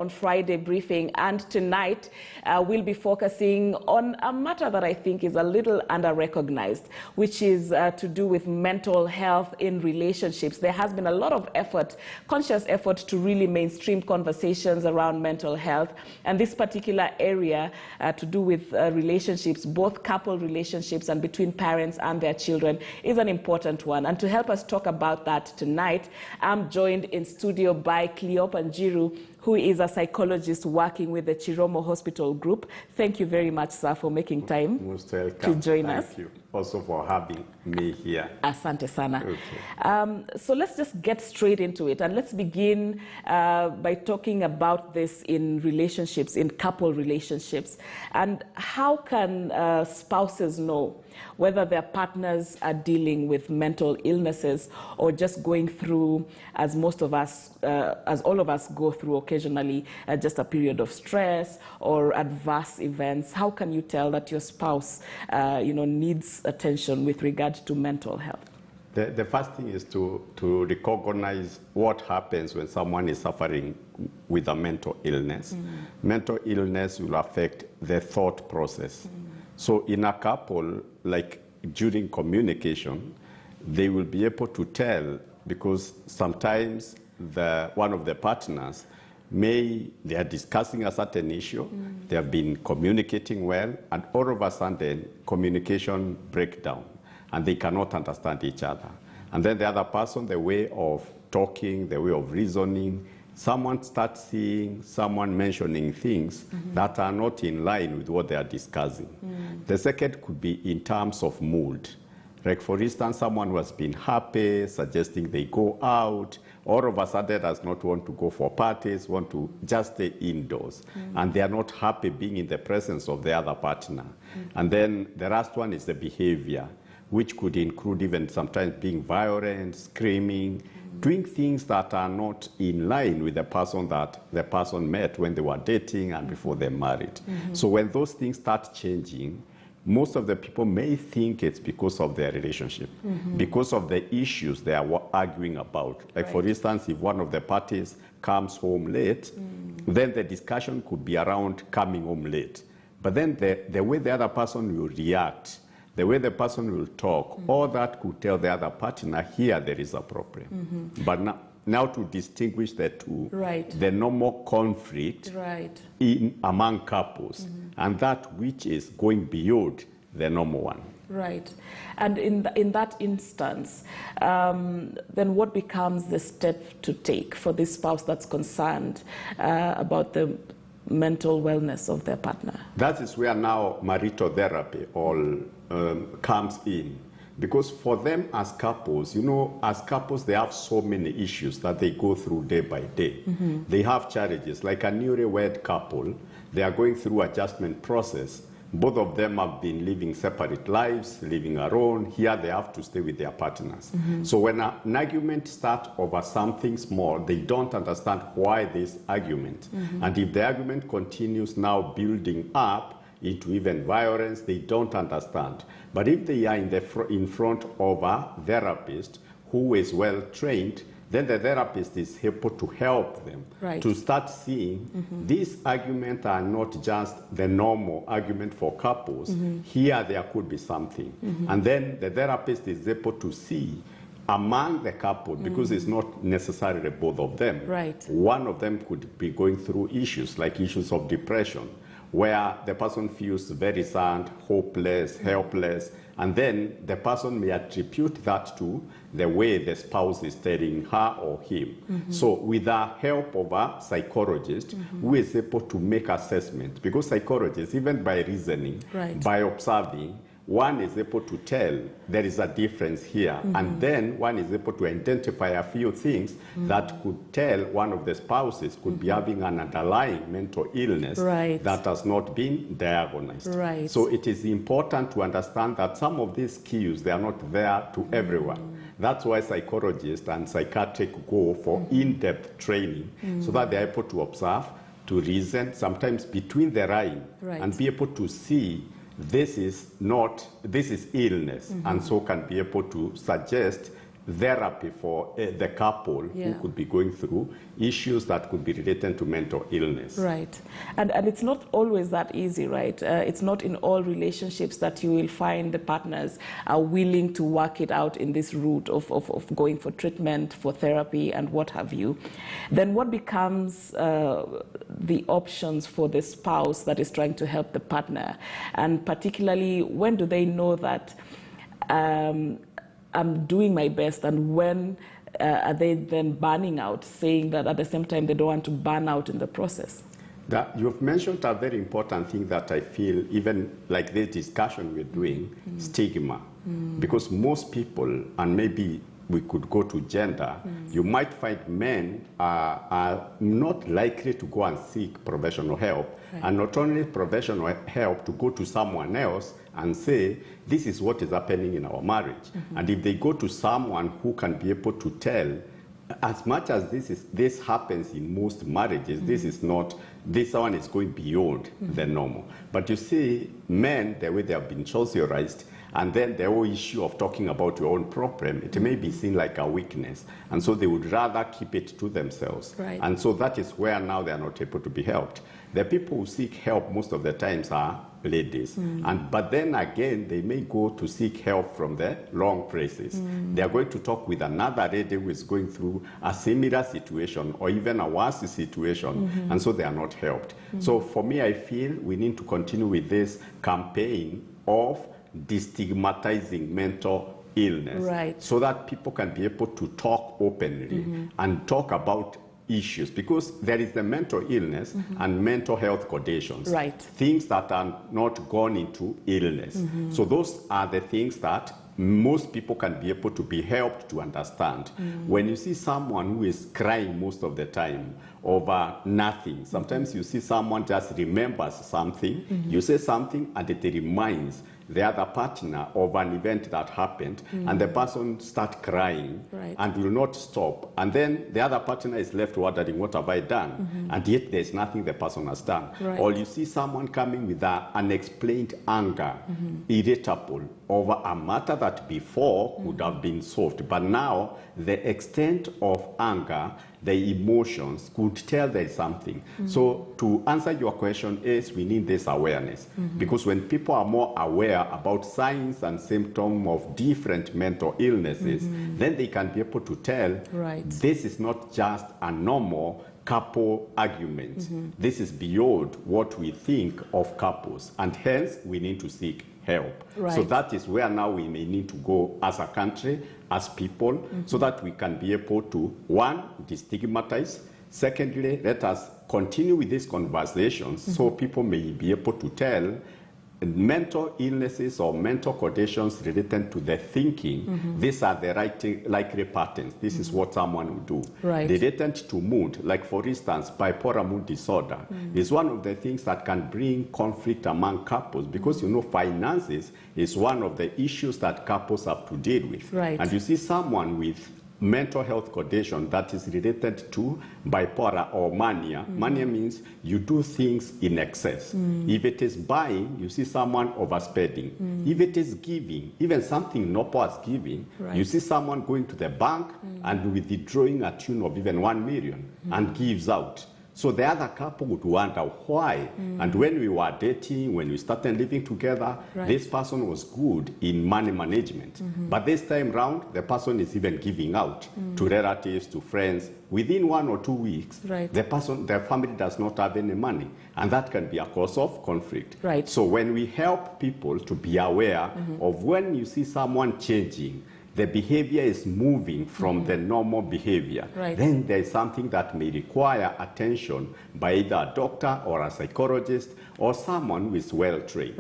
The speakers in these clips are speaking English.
on Friday briefing, and tonight we'll be focusing on a matter that I think is a little under-recognized, which is to do with mental health in relationships. There has been a lot of effort, conscious effort, to really mainstream conversations around mental health, and this particular area to do with relationships, both couple relationships and between parents and their children, is an important one. And to help us talk about that tonight, I'm joined in studio by Cleopa Njiru, who is a psychologist working with the Chiromo Hospital Group. Thank you very much, sir, for making time Most welcome. to join us. Thank you also for having me here. Asante sana. Okay. So let's just get straight into it, and let's begin by talking about this in relationships, in couple relationships. And how can spouses know whether their partners are dealing with mental illnesses or just going through, as most of us, as all of us go through occasionally, just a period of stress or adverse events? How can you tell that your spouse, needs attention with regard to mental health? The first thing is to recognize what happens when someone is suffering with a mental illness. Mental illness will affect the thought process. So in a couple, like during communication, they will be able to tell, because sometimes one of the partners they are discussing a certain issue, they have been communicating well, and all of a sudden communication breakdown, and they cannot understand each other. And then the other person, the way of talking, the way of reasoning, someone starts seeing someone mentioning things that are not in line with what they are discussing. The second could be in terms of mood. Like, for instance, someone who has been happy, suggesting they go out, all of a sudden does not want to go for parties, want to just stay indoors. And they are not happy being in the presence of the other partner. And then the last one is the behavior, which could include even sometimes being violent, screaming, doing things that are not in line with the person that the person met when they were dating and before they married. So when those things start changing, most of the people may think it's because of their relationship, because of the issues they are arguing about. Like, for instance, if one of the parties comes home late, then the discussion could be around coming home late. But then the way the other person will react, the way the person will talk, all that could tell the other partner, here there is a problem. But now to distinguish the two, the normal conflict among couples, and that which is going beyond the normal one. Right. And in that instance, then what becomes the step to take for this spouse that's concerned about the mental wellness of their partner? That is where now marital therapy all comes in. Because for them as couples, as couples, they have so many issues that they go through day by day. They have challenges. Like a newlywed couple, they are going through adjustment process. Both of them have been living separate lives, living alone. Here they have to stay with their partners. So when an argument starts over something small, they don't understand why this argument. And if the argument continues now building up into even violence, they don't understand. But if they are in front of a therapist who is well trained, then the therapist is able to help them to start seeing these arguments are not just the normal argument for couples. Here there could be something. And then the therapist is able to see among the couple, because it's not necessarily both of them. One of them could be going through issues like issues of depression, where the person feels very sad, hopeless, helpless, and then the person may attribute that to the way the spouse is telling her or him. So with the help of a psychologist who is able to make assessment, because psychologists, even by reasoning, by observing, one is able to tell there is a difference here, and then one is able to identify a few things that could tell one of the spouses could be having an underlying mental illness that has not been diagnosed. So it is important to understand that some of these cues, they are not there to everyone. That's why psychologists and psychiatrists go for in-depth training, so that they're able to observe, to reason, sometimes between the line, and be able to see this is illness, and so can be able to suggest therapy for the couple who could be going through issues that could be related to mental illness. Right. And it's not always that easy, right? It's not in all relationships that you will find the partners are willing to work it out in this route of going for treatment, for therapy, and what have you. Then what becomes the options for the spouse that is trying to help the partner? And particularly, when do they know that I'm doing my best, and when are they then burning out, saying that at the same time they don't want to burn out in the process? That you've mentioned a very important thing that I feel, even like this discussion we're doing, stigma. Because most people, and maybe we could go to gender, you might find men are not likely to go and seek professional help, and not only professional help, to go to someone else and say, this is what is happening in our marriage. And if they go to someone who can be able to tell, as much as this happens in most marriages, this one is going beyond the normal. But you see, men, the way they have been socialized, and then the whole issue of talking about your own problem, it may be seen like a weakness. And so they would rather keep it to themselves. Right. And so that is where now they are not able to be helped. The people who seek help most of the times are ladies. But then again, they may go to seek help from the wrong places. They are going to talk with another lady who is going through a similar situation or even a worse situation, and so they are not helped. So for me, I feel we need to continue with this campaign of destigmatizing mental illness, so that people can be able to talk openly and talk about issues, because there is the mental illness and mental health conditions, things that are not gone into illness. So those are the things that most people can be able to be helped to understand. When you see someone who is crying most of the time over nothing, sometimes you see someone just remembers something, you say something and it reminds the other partner of an event that happened, and the person starts crying and will not stop. And then the other partner is left wondering, what have I done? And yet there's nothing the person has done. Or you see someone coming with an unexplained anger, irritable, over a matter that before would have been solved. But now the extent of anger, the emotions could tell there is something. So to answer your question is, we need this awareness. Because when people are more aware about signs and symptoms of different mental illnesses, then they can be able to tell, this is not just a normal couple argument. This is beyond what we think of couples, and hence we need to seek help. So that is where now we may need to go as a country, as people, so that we can be able to, one, destigmatize. Secondly, let us continue with these conversations so people may be able to tell mental illnesses or mental conditions related to the thinking. These are the likely patterns. This is what someone will do. Related to mood, like for instance, bipolar mood disorder is one of the things that can bring conflict among couples, because you know, finances is one of the issues that couples have to deal with. And you see someone with mental health condition that is related to bipolar or mania. Mania means you do things in excess. If it is buying, you see someone overspending. If it is giving, even something noble as giving, you see someone going to the bank and withdrawing a tune of even 1 million and gives out. So the other couple would wonder why. And when we were dating, when we started living together, this person was good in money management. But this time round, the person is even giving out to relatives, to friends. Within 1 or 2 weeks, the family does not have any money. And that can be a cause of conflict. So when we help people to be aware of when you see someone changing, the behavior is moving from the normal behavior, then there is something that may require attention by either a doctor or a psychologist or someone who is well trained.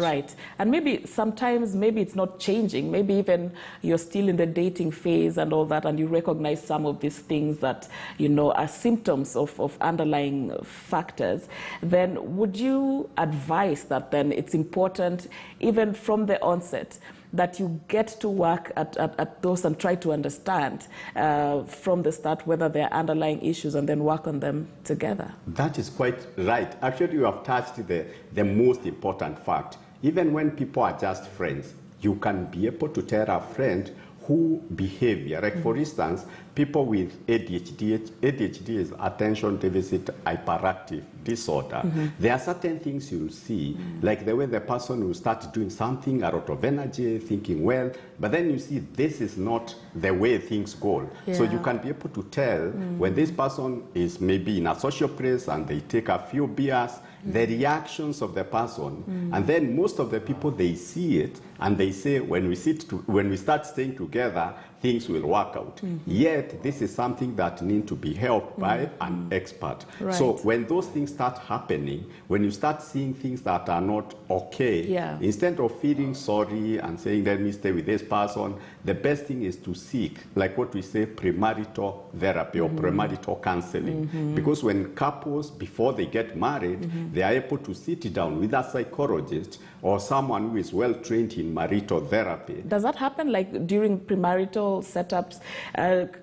And maybe sometimes, maybe it's not changing. Maybe even you're still in the dating phase and all that, and you recognize some of these things that, you know, are symptoms of underlying factors. Then would you advise that then it's important, even from the onset, that you get to work at those and try to understand from the start whether there are underlying issues, and then work on them together? That is quite right. Actually, you have touched the most important fact. Even when people are just friends, you can be able to tell a friend who behavior, like for instance, people with ADHD is attention deficit hyperactive disorder. There are certain things you'll see, like the way the person will start doing something, a lot of energy, thinking well, but then you see this is not the way things go. So you can be able to tell when this person is maybe in a social place and they take a few beers, the reactions of the person, and then most of the people, they see it and they say, when we start staying together, things will work out. Yet this is something that needs to be helped by an expert. Right. So when those things start happening, when you start seeing things that are not okay, instead of feeling sorry and saying, let me stay with this person, the best thing is to seek, like what we say, premarital therapy or premarital counseling. Because when couples, before they get married, they are able to sit down with a psychologist or someone who is well trained in marital therapy. Does that happen like during premarital setups?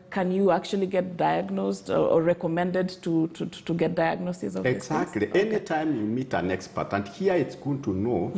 Can you actually get diagnosed or recommended to get diagnosis of Exactly. these things? Anytime you meet an expert, and here it's good to know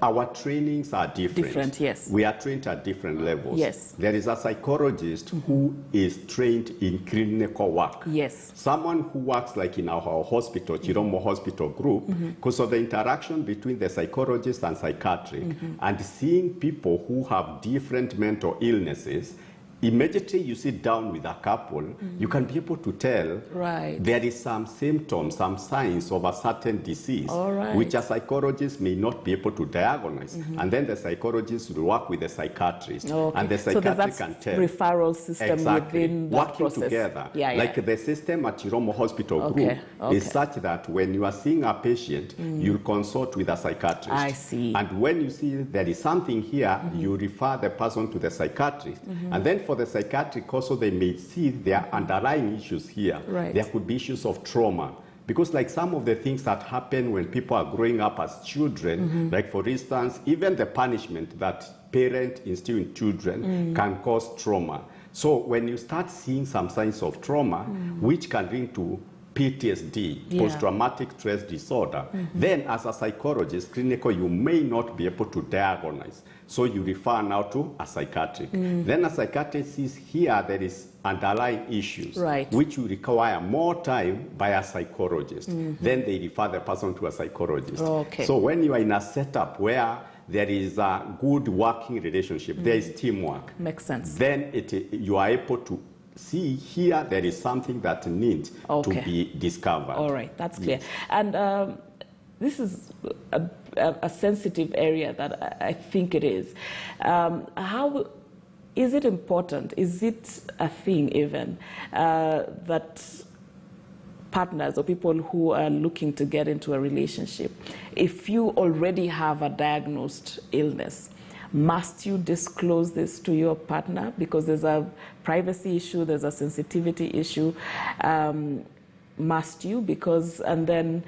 our trainings are different. Different, yes. We are trained at different levels. Yes. There is a psychologist who is trained in clinical work. Yes. Someone who works like in our hospital, Chiromo Hospital Group, because of the interaction between the psychologist and psychiatric, and seeing people who have different mental illnesses. Immediately you sit down with a couple, you can be able to tell there is some symptoms, some signs of a certain disease, which a psychologist may not be able to diagnose. And then the psychologist will work with the psychiatrist. And the psychiatrist can tell. Referral system within that working process. Together. Like the system at Chiromo Hospital Group is such that when you are seeing a patient, you'll consult with a psychiatrist. I see. And when you see there is something here, you refer the person to the psychiatrist. And then for the psychiatric also, they may see there are underlying issues here. There could be issues of trauma. Because like some of the things that happen when people are growing up as children, like for instance, even the punishment that parents instill in children can cause trauma. So when you start seeing some signs of trauma, which can lead to PTSD, post-traumatic stress disorder, then as a psychologist, clinical, you may not be able to diagnose. So you refer now to a psychiatric. Then a psychiatrist sees here there is underlying issues, which will require more time by a psychologist. Then they refer the person to a psychologist. So when you are in a setup where there is a good working relationship, there is teamwork. Makes sense. Then you are able to see here there is something that needs to be discovered. All right, that's clear. And this is a sensitive area that I think it is. How is it important? Is it a thing even that partners or people who are looking to get into a relationship, if you already have a diagnosed illness, must you disclose this to your partner? Because there's a privacy issue, there's a sensitivity issue. Must you? Because, and then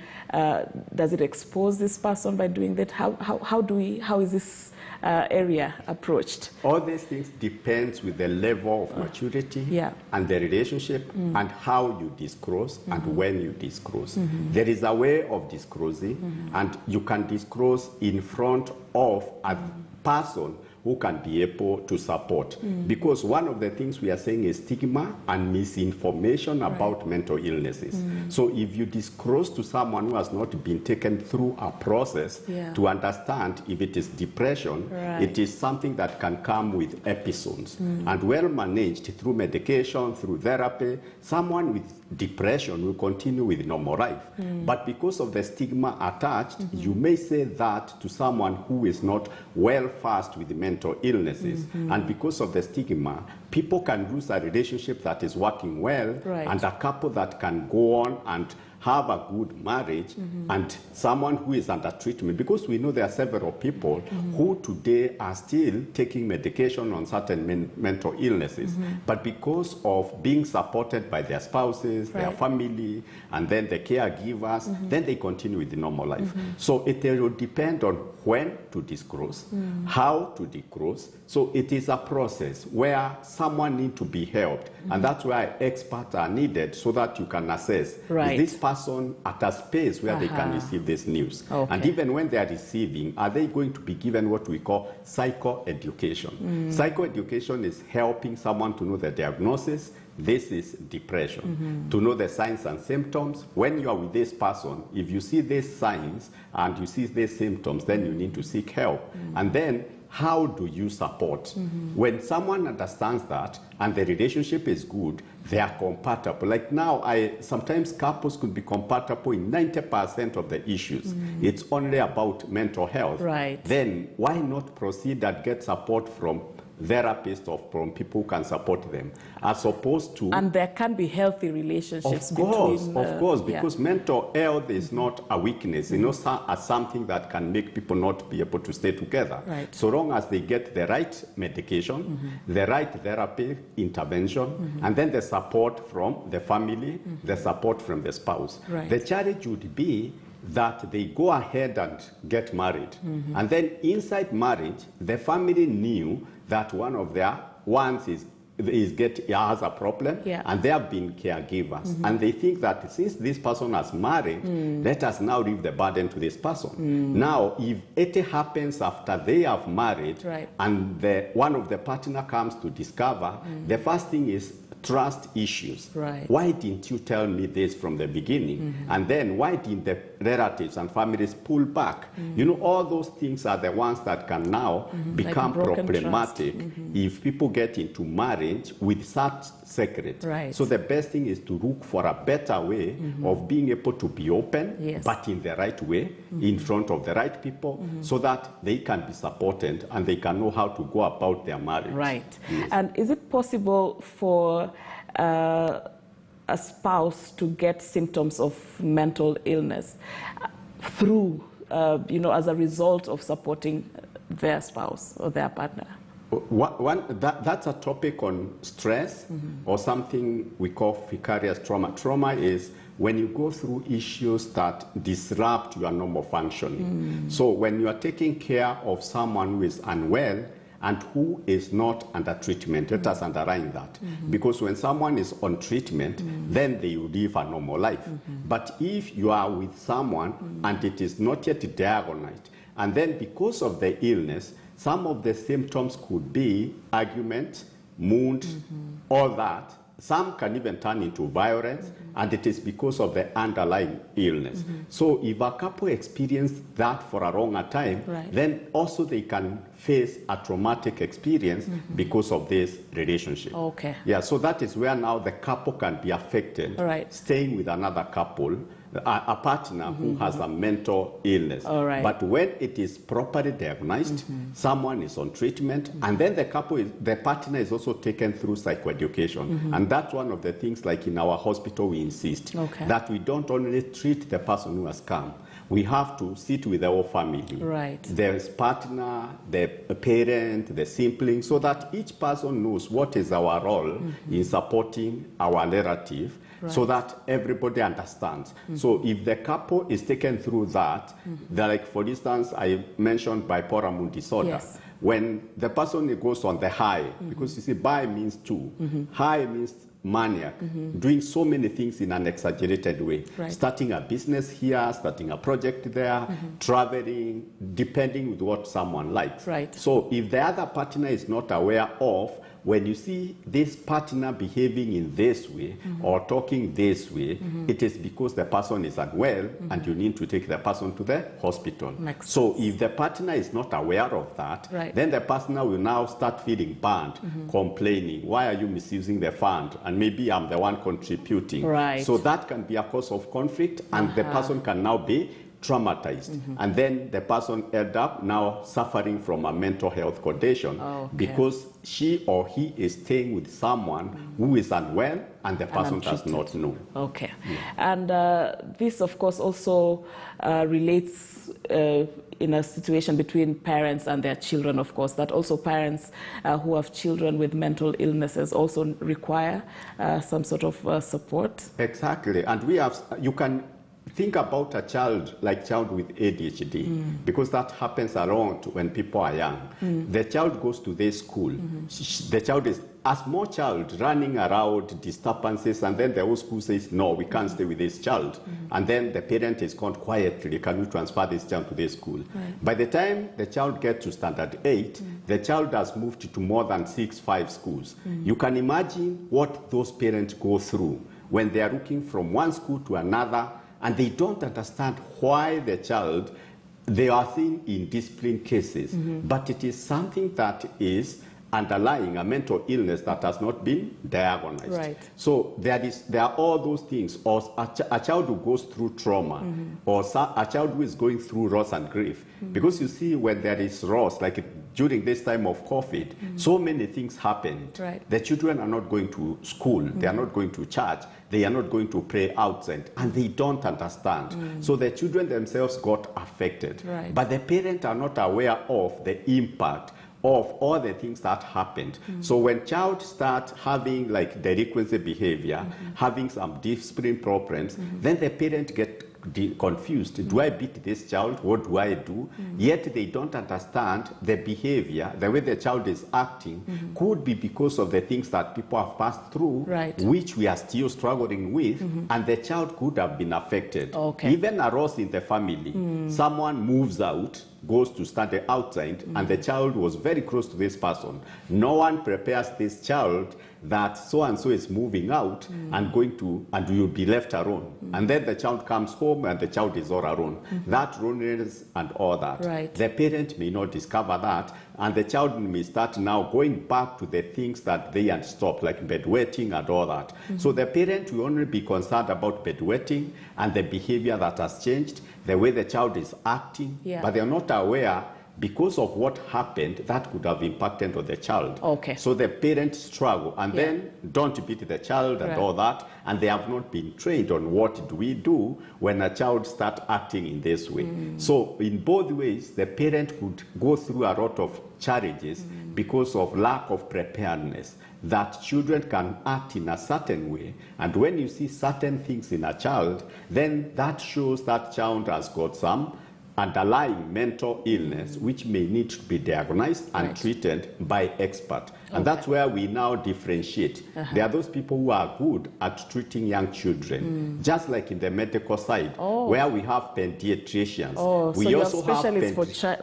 does it expose this person by doing that? How is this area approached? All these things depends with the level of maturity and the relationship and how you disclose and when you disclose. There is a way of disclosing and you can disclose in front of a person who can be able to support. Because one of the things we are saying is stigma and misinformation about mental illnesses. So if you disclose to someone who has not been taken through a process to understand if it is depression, it is something that can come with episodes. And well managed through medication, through therapy, someone with depression will continue with normal life. But because of the stigma attached, you may say that to someone who is not well versed with mental illnesses. And because of the stigma, people can lose a relationship that is working well and a couple that can go on and have a good marriage and someone who is under treatment, because we know there are several people who today are still taking medication on certain mental illnesses, but because of being supported by their spouses, their family, and then the caregivers, then they continue with the normal life. So it will depend on when to disclose, how to disclose. So it is a process where someone needs to be helped, and that's why experts are needed so that you can assess, is this person at a space where they can receive this news. Okay. And even when they are receiving, are they going to be given what we call psychoeducation? Psychoeducation is helping someone to know the diagnosis. This is depression. To know the signs and symptoms. When you are with this person, if you see these signs and you see these symptoms, then you need to seek help. And then, how do you support? When someone understands that and the relationship is good, they are compatible. Like now, sometimes couples could be compatible in 90% of the issues. It's only about mental health. Right. Then why not proceed and get support from therapists or from people who can support them, as opposed to... And there can be healthy relationships between... Of course, yeah. because mental health is not a weakness, you know, as something that can make people not be able to stay together. Right. So long as they get the right medication, the right therapy intervention, and then the support from the family, the support from the spouse. Right. The challenge would be that they go ahead and get married. And then inside marriage, the family knew that one of their ones has a problem, and they have been caregivers. And they think that since this person has married, let us now leave the burden to this person. Now, if it happens after they have married, and one of the partner comes to discover, the first thing is trust issues. Right. Why didn't you tell me this from the beginning? And then why didn't the relatives and families pull back? You know, all those things are the ones that can now become like problematic if people get into marriage with such secret. Right. So the best thing is to look for a better way of being able to be open, but in the right way, in front of the right people, so that they can be supported and they can know how to go about their marriage. Right. Yes. And is it possible for a spouse to get symptoms of mental illness through, as a result of supporting their spouse or their partner? That's a topic on stress or something we call vicarious trauma. Trauma is when you go through issues that disrupt your normal functioning. So when you are taking care of someone who is unwell, and who is not under treatment. Let us underline that. Because when someone is on treatment, then they will live a normal life. But if you are with someone and it is not yet diagnosed, and then because of the illness, some of the symptoms could be argument, mood, all that. Some can even turn into violence, and it is because of the underlying illness. So if a couple experience that for a longer time, then also they can face a traumatic experience because of this relationship. Okay. Yeah, so that is where now the couple can be affected, staying with another couple, a partner who has a mental illness. But when it is properly diagnosed, someone is on treatment, and then the partner is also taken through psychoeducation. And that's one of the things, like in our hospital, we insist that we don't only treat the person who has come. We have to sit with the whole family. There's partner, the parent, the sibling, so that each person knows what is our role in supporting our relative, so that everybody understands. So if the couple is taken through that, like for instance, I mentioned bipolar mood disorder. When the person goes on the high, because you see, bi means two, high means maniac, doing so many things in an exaggerated way. Starting a business here, starting a project there, traveling, depending with what someone likes. So if the other partner is not aware of, when you see this partner behaving in this way or talking this way, it is because the person is unwell and you need to take the person to the hospital. So if the partner is not aware of that, then the partner will now start feeling bad, complaining, why are you misusing the fund? And maybe I'm the one contributing. So that can be a cause of conflict, and the person can now be traumatized, and then the person end up now suffering from a mental health condition because she or he is staying with someone who is unwell and the person does not know. And this, of course, also relates in a situation between parents and their children, of course, that also parents who have children with mental illnesses also require some sort of support. Exactly. And you can think about a child with ADHD, because that happens a lot when people are young. The child goes to their school. The child is a small child running around, disturbances, and then the whole school says, no, we can't stay with this child. And then the parent is gone quietly, can we transfer this child to this school? By the time the child gets to standard 8, the child has moved to more than 6-5 schools. You can imagine what those parents go through when they are looking from one school to another, and they don't understand why the child, they are seen in discipline cases, but it is something that is underlying a mental illness that has not been diagnosed. Right. So there are all those things, or a child who goes through trauma, or a child who is going through loss and grief. Because you see, when there is loss, like during this time of COVID, so many things happened. Right. The children are not going to school, they are not going to church, they are not going to pray outside, and they don't understand. So the children themselves got affected. Right. But the parents are not aware of the impact of all the things that happened. So when child starts having like delinquency behavior, having some discipline problems, then the parent get confused. Do I beat this child? What do I do? Yet they don't understand the behavior, the way the child is acting could be because of the things that people have passed through, which we are still struggling with, and the child could have been affected. Even a loss in the family, someone moves out, goes to study outside, and the child was very close to this person. No one prepares this child that so-and-so is moving out and going to, and you'll be left alone. And then the child comes home and the child is all alone. That loneliness and all that. The parent may not discover that, and the child may start now going back to the things that they had stopped, like bedwetting and all that. So the parent will only be concerned about bedwetting and the behavior that has changed, the way the child is acting, but they're not aware because of what happened that could have impacted on the child. So the parents struggle, and then don't beat the child and all that, and they have not been trained on what do we do when a child starts acting in this way. So in both ways, the parent could go through a lot of challenges because of lack of preparedness, that children can act in a certain way, and when you see certain things in a child, then that shows that child has got some underlying mental illness which may need to be diagnosed and treated by expert. And that's where we now differentiate. There are those people who are good at treating young children, just like in the medical side, where we have pediatricians. We so also have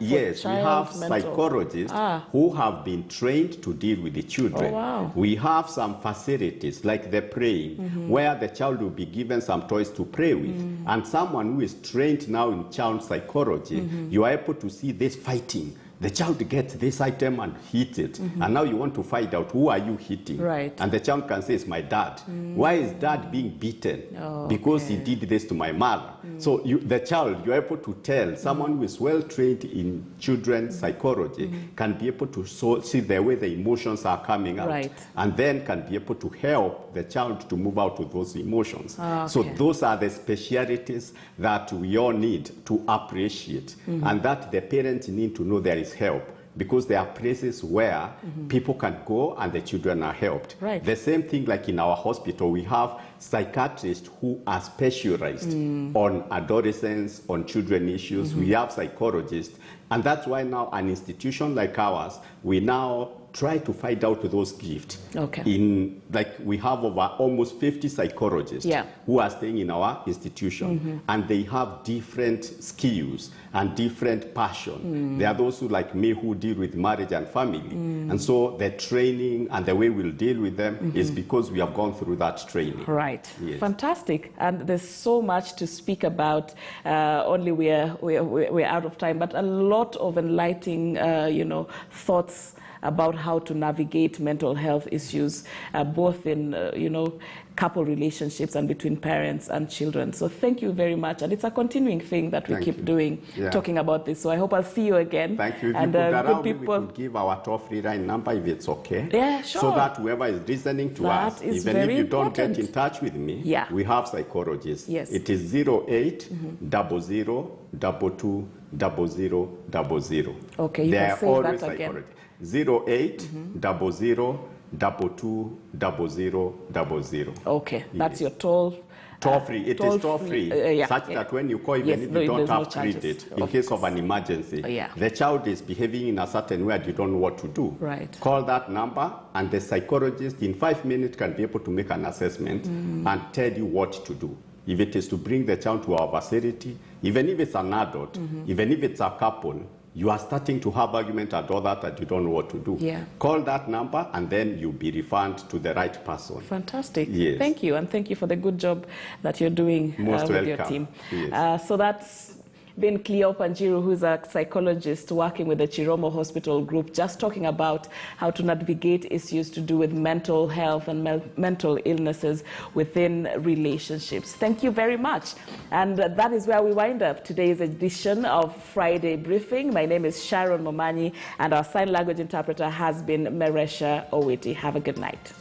we have psychologists who have been trained to deal with the children. We have some facilities like the praying, where the child will be given some toys to pray with, and someone who is trained now in child psychology, you are able to see this fighting. The child gets this item and hits it, and now you want to find out who are you hitting, and the child can say, it's my dad. Why is dad being beaten? Because he did this to my mother. So the child, you're able to tell. Someone who is well trained in children's psychology can be able to see the way the emotions are coming out, and then can be able to help the child to move out of those emotions. So those are the specialities that we all need to appreciate, and that the parents need to know there is help, because there are places where people can go and the children are helped. The same thing like in our hospital, we have psychiatrists who are specialized on adolescents, on children issues. We have psychologists, and that's why now an institution like ours, we now try to find out those gifts. In like we have over almost 50 psychologists who are staying in our institution, and they have different skills and different passion. There are those who, like me, who deal with marriage and family, and so the training and the way we'll deal with them is because we have gone through that training. Fantastic. And there's so much to speak about. Only we're out of time, but a lot of enlightening thoughts about how to navigate mental health issues, both in, couple relationships and between parents and children. So thank you very much. And it's a continuing thing that we keep doing, talking about this. So I hope I'll see you again. Thank you. If and, you could allow me, we could give our toll-free line number if it's okay. Yeah, sure. So that whoever is listening to us, even if you don't get in touch with me, we have psychologists. It is 08 00 22 0000. Okay, you can say that again. 08 00 22 0000. Okay, that's your toll Toll-free. It is toll-free, such that when you call, even if you don't have to read it, in case of an emergency, the child is behaving in a certain way and you don't know what to do. Right. Call that number, and the psychologist in 5 minutes can be able to make an assessment and tell you what to do. If it is to bring the child to our facility, even if it's an adult, even if it's a couple, you are starting to have argument and all that, and you don't know what to do. Yeah. Call that number, and then you'll be referred to the right person. Fantastic. Yes. Thank you, and thank you for the good job that you're doing with your team. Yes. So that's been Cleo Panjiru, who's a psychologist working with the Chiromo Hospital Group, just talking about how to navigate issues to do with mental health and mental illnesses within relationships. Thank you very much. And that is where we wind up today's edition of Friday Briefing. My name is Sharon Momanyi, and our sign language interpreter has been Meresha Owiti. Have a good night.